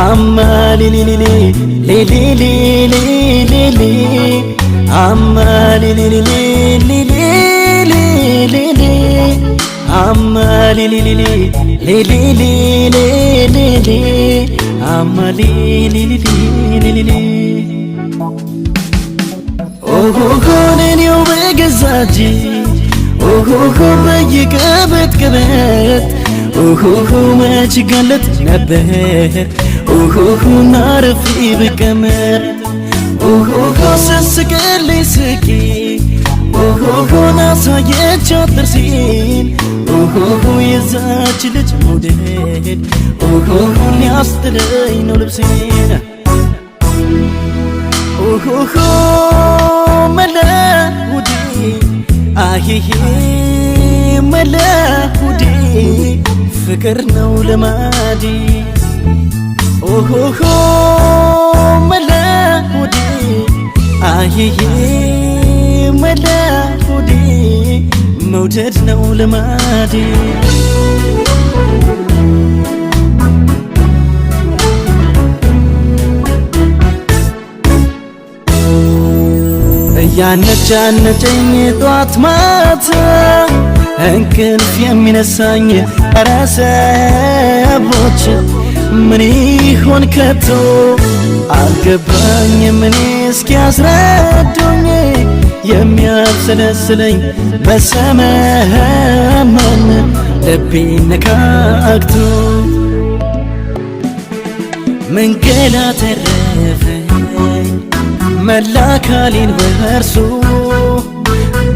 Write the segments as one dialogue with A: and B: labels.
A: amma li li li li li li li li li amma li li li li li li li li amma li li li li li li li li li amma li li li li li li oh ne yo begazaji oh በይቀበት ቀበት መች ገለት ነበር ናረፊ ብቀመጥ ስስቅልኝ ስቂ ናሳየቻት ጥርሴን የዛች ልጅ መውደድ ሊያስጥለኝ ነው ልብሴን መለሁዴ አሂሂ መለሁዴ ፍቅር ነው ልማዴ ኦሆሆ መለሁዴ አሂሂ መለሁዴ መውደድ ነው ልማዴ ያነጫነጨኝ ጧት ማታ እንቅልፍ የሚነሳኝ ረሰቦች ምን ይሆን ከቶ አልገባኝም እኔ እስኪያስረዱኝ የሚያብሰለስለኝ በሰመመን ልቤን ነካክቶ መንገላ ተረፈኝ መላ አካሌን በእርሱ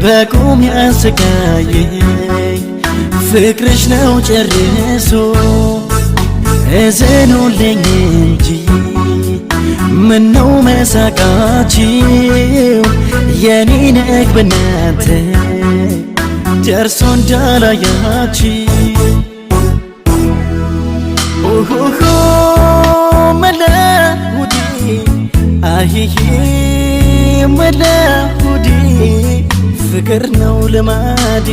A: በቁም ያሰቃየኝ ፍቅርሽ ነው ጨርሶ እዘኑልኝ እንጂ ምነው መሳቃችሁ የኔ ነግ በናንተ ደርሶ እንዳላያችሁ ኦሆሆ መለሁዴ አሂሂ መለሁዴ ፍቅር ነው ልማዴ